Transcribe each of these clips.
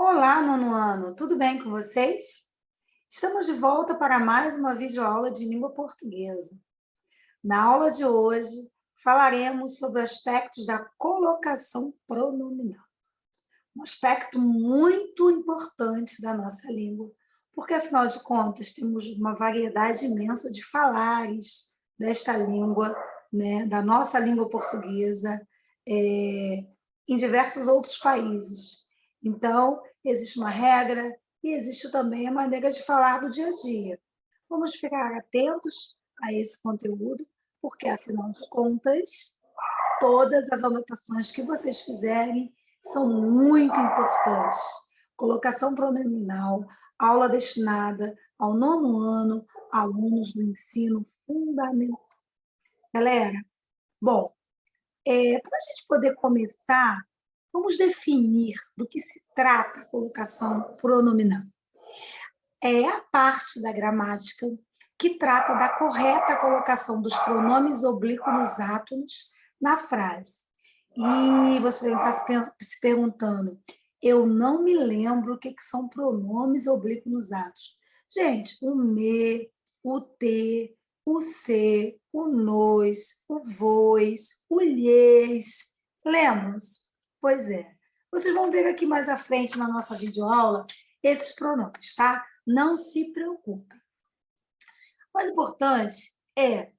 Olá, nono ano, tudo bem com vocês? Estamos de volta para mais uma videoaula de língua portuguesa. Na aula de hoje, falaremos sobre aspectos da colocação pronominal, um aspecto muito importante da nossa língua, porque, afinal de contas, temos uma variedade imensa de falares desta língua, né, da nossa língua portuguesa, em diversos outros países. Então, existe uma regra e existe também a maneira de falar do dia a dia. Vamos ficar atentos a esse conteúdo, porque, afinal de contas, todas as anotações que vocês fizerem são muito importantes. Colocação pronominal, aula destinada ao nono ano, alunos do ensino fundamental. Galera, bom, para a gente poder começar, vamos definir do que se trata a colocação pronominal. É a parte da gramática que trata da correta colocação dos pronomes oblíquos átonos na frase. E você vai estar se perguntando, eu não me lembro o que são pronomes oblíquos átonos. Gente, o me, o te, o se, o nós, o vós, o lhes. Lembram-se? Pois é. Vocês vão ver aqui mais à frente na nossa videoaula esses pronomes, tá? Não se preocupe. O mais importante é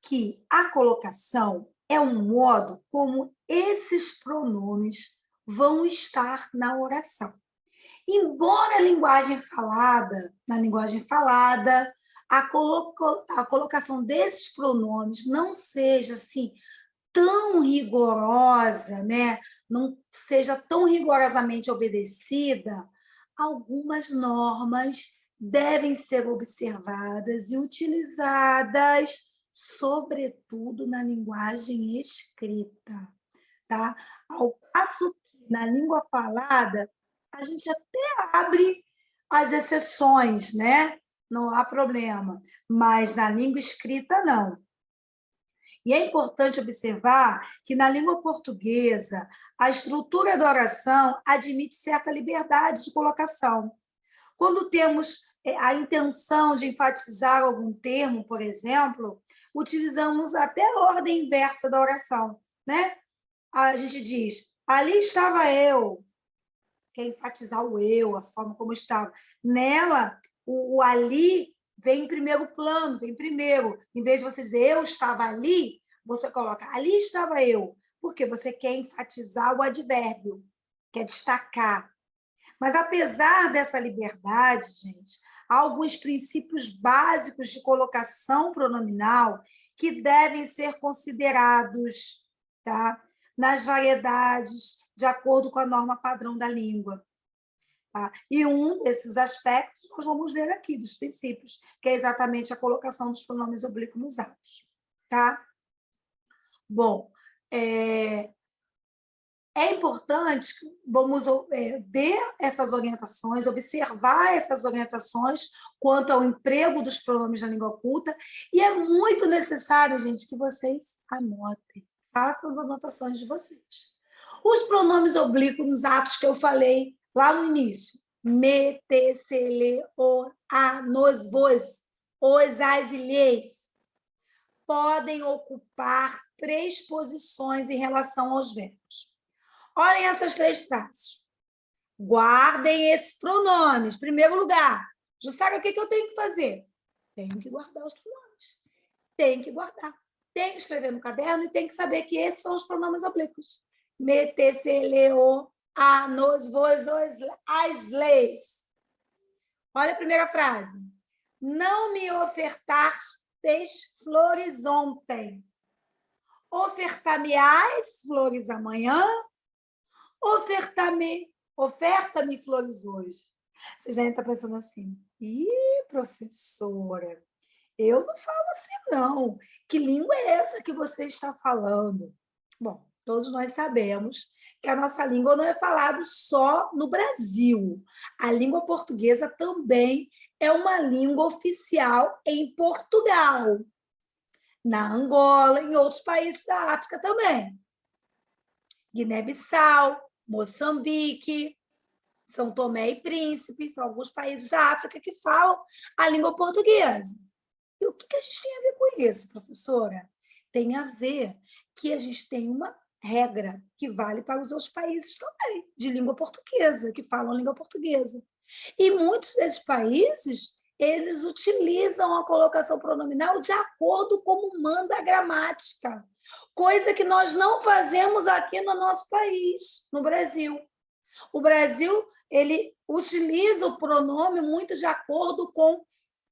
que a colocação é um modo como esses pronomes vão estar na oração. Embora na linguagem falada, a colocação desses pronomes não seja assim tão rigorosa, né? Não seja tão rigorosamente obedecida, algumas normas devem ser observadas e utilizadas, sobretudo na linguagem escrita, tá? Ao passo que na língua falada, a gente até abre as exceções, né? Não há problema, mas na língua escrita, não. E é importante observar que, na língua portuguesa, a estrutura da oração admite certa liberdade de colocação. Quando temos a intenção de enfatizar algum termo, por exemplo, utilizamos até a ordem inversa da oração, né? A gente diz, ali estava eu, quer enfatizar o eu, a forma como estava. Nela, o ali vem em primeiro plano, vem primeiro. Em vez de você dizer eu estava ali, você coloca ali estava eu, porque você quer enfatizar o advérbio, quer destacar. Mas, apesar dessa liberdade, gente, há alguns princípios básicos de colocação pronominal que devem ser considerados, tá? Nas variedades, de acordo com a norma padrão da língua. Tá? E um desses aspectos nós vamos ver aqui, dos princípios, que é exatamente a colocação dos pronomes oblíquos nos atos. Tá? Bom, é importante, vamos ver essas orientações, observar essas orientações quanto ao emprego dos pronomes na língua culta, e é muito necessário, gente, que vocês anotem, façam as anotações de vocês. Os pronomes oblíquos nos atos que eu falei lá no início, me, te, se, le, o, a, nos, vos, os, as e lhes, podem ocupar 3 posições em relação aos verbos. Olhem essas 3 frases. Guardem esses pronomes. Primeiro lugar, Jussara, o que eu tenho que fazer? Tenho que guardar os pronomes. Tenho que guardar. Tenho que escrever no caderno e tenho que saber que esses são os pronomes oblíquos. Me, te, se, le, o, a, nos, vos, os, as, leis. Olha a primeira frase. Não me ofertastes flores ontem. Ofertar-me-ás flores amanhã? Oferta-me flores hoje. Você já está pensando assim, professora, eu não falo assim, não. Que língua é essa que você está falando? Bom, todos nós sabemos que a nossa língua não é falada só no Brasil. A língua portuguesa também é uma língua oficial em Portugal, na Angola, em outros países da África também. Guiné-Bissau, Moçambique. São Tomé e Príncipe, são alguns países da África que falam a língua portuguesa. E o que a gente tem a ver com isso, professora? Tem a ver que a gente tem uma regra que vale para os outros países também, de língua portuguesa, que falam língua portuguesa. E muitos desses países, eles utilizam a colocação pronominal de acordo com como manda a gramática, coisa que nós não fazemos aqui no nosso país, no Brasil. O Brasil, ele utiliza o pronome muito de acordo com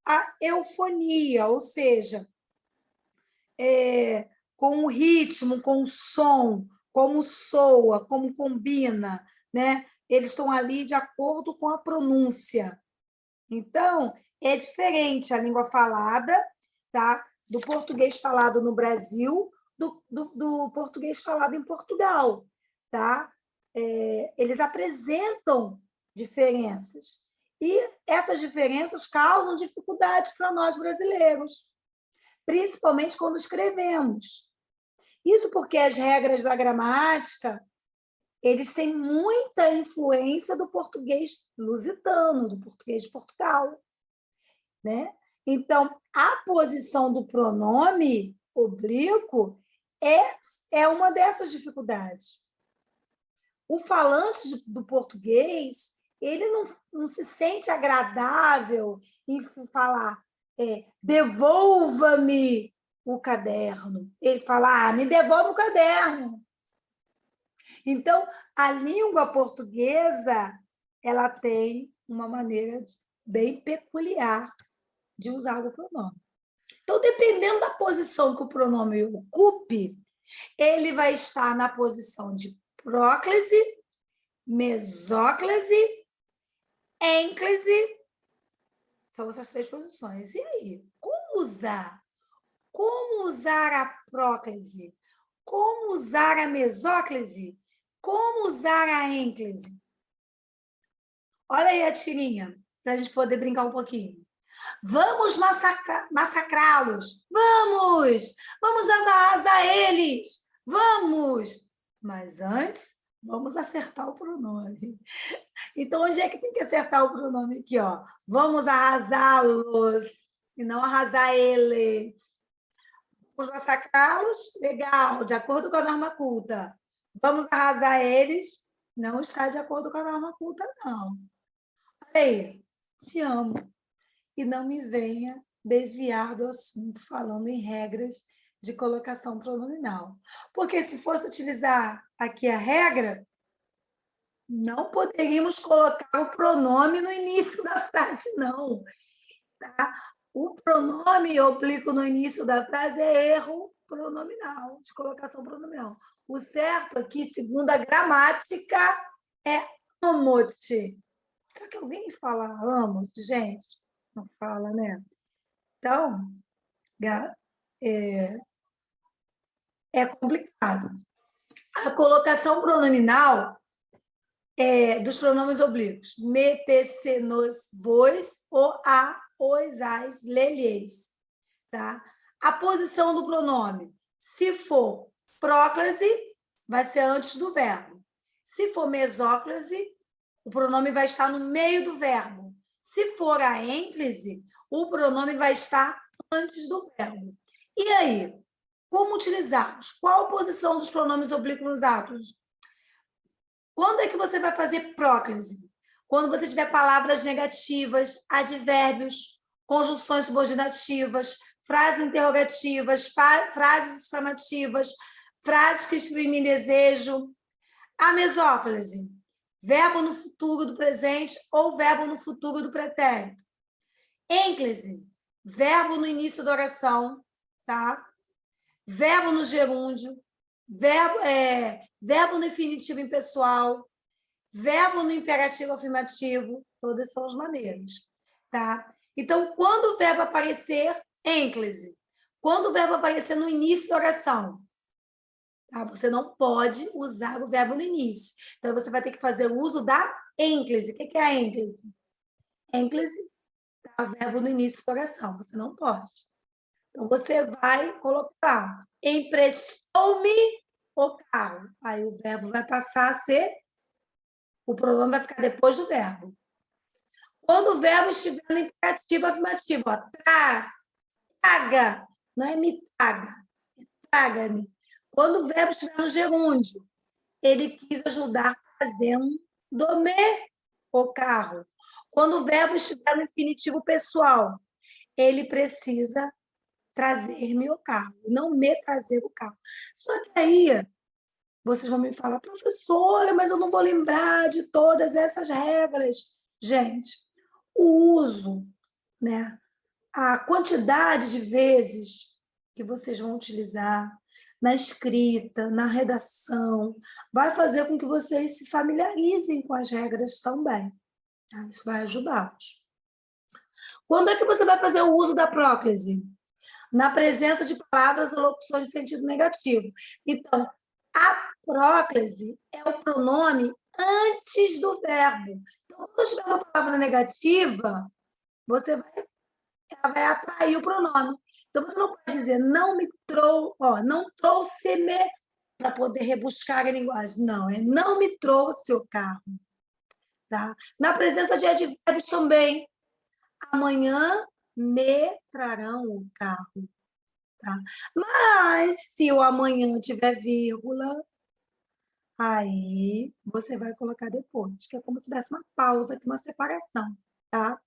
a eufonia, ou seja, com o ritmo, com o som, como soa, como combina, né? Eles estão ali de acordo com a pronúncia. Então, é diferente a língua falada, tá? Do português falado no Brasil, do português falado em Portugal, tá? Eles apresentam diferenças. E essas diferenças causam dificuldades para nós brasileiros, principalmente quando escrevemos. Isso porque as regras da gramática, eles têm muita influência do português lusitano, do português de Portugal, né? Então, a posição do pronome oblíquo é uma dessas dificuldades. O falante do português, ele não se sente agradável em falar devolva-me o caderno. Ele fala, me devolve o caderno. Então, a língua portuguesa, ela tem uma maneira bem peculiar de usar o pronome. Então, dependendo da posição que o pronome ocupe, ele vai estar na posição de próclise, mesóclise, ênclise. São essas três posições. E aí? Como usar? Como usar a próclise? Como usar a mesóclise? Como usar a ênclise? Olha aí a tirinha, para a gente poder brincar um pouquinho. Vamos massacrá-los. Vamos! Vamos arrasar eles. Vamos! Mas antes, vamos acertar o pronome. Então, onde é que tem que acertar o pronome aqui? Ó? Vamos arrasá-los e não arrasar eles. Vamos massacrá-los? Legal, de acordo com a norma culta. Vamos arrasar eles? Não está de acordo com a norma culta, não. Ei, te amo. E não me venha desviar do assunto falando em regras de colocação pronominal. Porque se fosse utilizar aqui a regra, não poderíamos colocar o pronome no início da frase, não. Tá? O pronome oblíquo no início da frase é erro pronominal, de colocação pronominal. O certo aqui, segundo a gramática, é amote. Será que alguém fala amote, gente? Não fala, né? Então, é complicado. A colocação pronominal dos pronomes oblíquos. Me, te, se, nos, vos, o, a, os, as, lelhes. Tá? A posição do pronome. Se for próclase, vai ser antes do verbo. Se for mesóclase, o pronome vai estar no meio do verbo. Se for a ênclise, o pronome vai estar antes do verbo. E aí? Como utilizarmos? Qual a posição dos pronomes oblíquos usados? Quando é que você vai fazer próclise? Quando você tiver palavras negativas, advérbios, conjunções subordinativas, frases interrogativas, frases exclamativas, frases que exprimem desejo. A mesóclise, verbo no futuro do presente ou verbo no futuro do pretérito. Ênclise, verbo no início da oração, tá? Verbo no gerúndio, verbo no infinitivo impessoal, verbo no imperativo afirmativo, todas são as maneiras, tá? Então, quando o verbo aparecer, ênclise. Quando o verbo aparecer no início da oração, tá? Você não pode usar o verbo no início. Então, você vai ter que fazer o uso da ênclise. O que é a ênclise? Ênclise é o verbo no início da oração. Você não pode. Então, você vai colocar emprestou-me o carro. Aí o verbo vai passar a ser O pronome vai ficar depois do verbo. Quando o verbo estiver no imperativo afirmativo, ó, traga, não é me traga, é traga-me. Quando o verbo estiver no gerúndio, ele quis ajudar trazendo-me o carro. Quando o verbo estiver no infinitivo pessoal, ele precisa trazer-me o carro, não me trazer o carro. Só que aí vocês vão me falar, professora, mas eu não vou lembrar de todas essas regras. Gente, o uso, né? A quantidade de vezes que vocês vão utilizar na escrita, na redação, vai fazer com que vocês se familiarizem com as regras também. Tá? Isso vai ajudá-los. Quando é que você vai fazer o uso da próclise? Na presença de palavras ou locuções de sentido negativo. Então, a próclise é o pronome antes do verbo. Então, quando tiver uma palavra negativa, ela vai atrair o pronome. Então, você não pode dizer não não trouxe-me para poder rebuscar a linguagem. Não, é não me trouxe o carro. Tá? Na presença de advérbios também. Amanhã me trarão o carro. Tá? Mas, se o amanhã tiver vírgula, aí você vai colocar depois, que é como se desse uma pausa aqui, uma separação. Tá?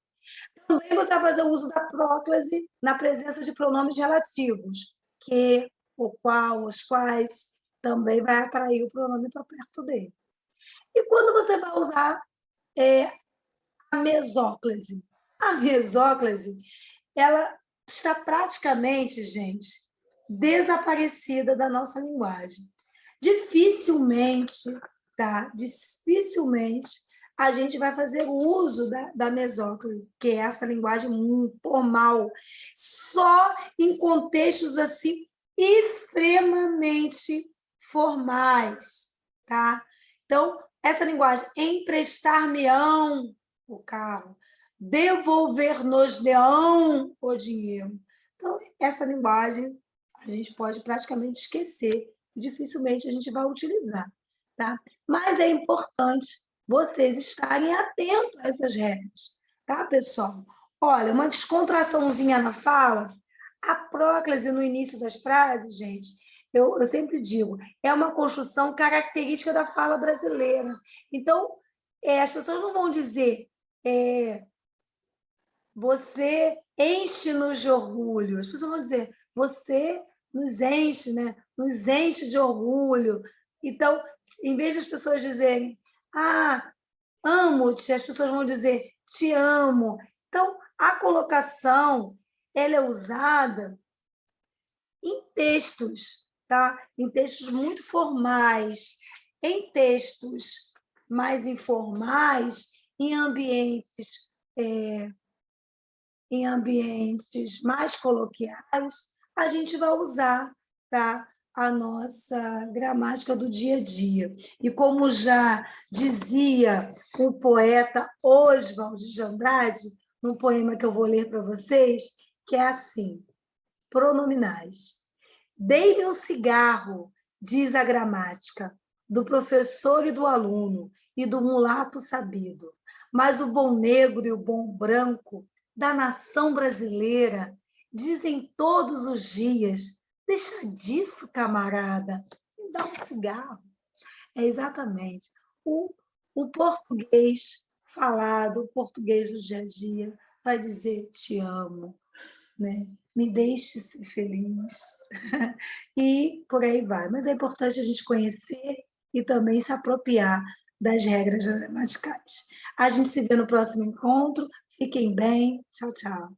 Também você vai fazer o uso da próclise na presença de pronomes relativos, que, o qual, os quais, também vai atrair o pronome para perto dele. E quando você vai usar a mesóclise? A mesóclise, ela está praticamente, gente, desaparecida da nossa linguagem. Dificilmente, tá? Dificilmente a gente vai fazer uso da mesóclise, que é essa linguagem formal, só em contextos assim extremamente formais, tá? Então, essa linguagem, emprestar-me-ão o carro, devolver-nos-leão o dinheiro. Então, essa linguagem a gente pode praticamente esquecer, dificilmente a gente vai utilizar, tá? Mas é importante vocês estarem atentos a essas regras, tá, pessoal? Olha, uma descontraçãozinha na fala, a próclise no início das frases, gente, eu sempre digo, é uma construção característica da fala brasileira. Então, as pessoas não vão dizer você enche-nos de orgulho. As pessoas vão dizer, você nos enche, né? Nos enche de orgulho. Então, em vez das pessoas dizerem, amo-te, as pessoas vão dizer, te amo. Então, a colocação, ela é usada em textos, tá? Em textos muito formais, em textos mais informais, em ambientes mais coloquiais, a gente vai usar, tá, a nossa gramática do dia a dia. E como já dizia o poeta Oswald de Andrade, num poema que eu vou ler para vocês, que é assim, pronominais. Dei-me um cigarro, diz a gramática, do professor e do aluno, e do mulato sabido. Mas o bom negro e o bom branco da nação brasileira dizem todos os dias, deixa disso, camarada, me dá um cigarro. É exatamente o português falado, o português do dia a dia, vai dizer te amo, né? Me deixe ser feliz. E por aí vai. Mas é importante a gente conhecer e também se apropriar das regras gramaticais. A gente se vê no próximo encontro. Fiquem bem. Tchau, tchau.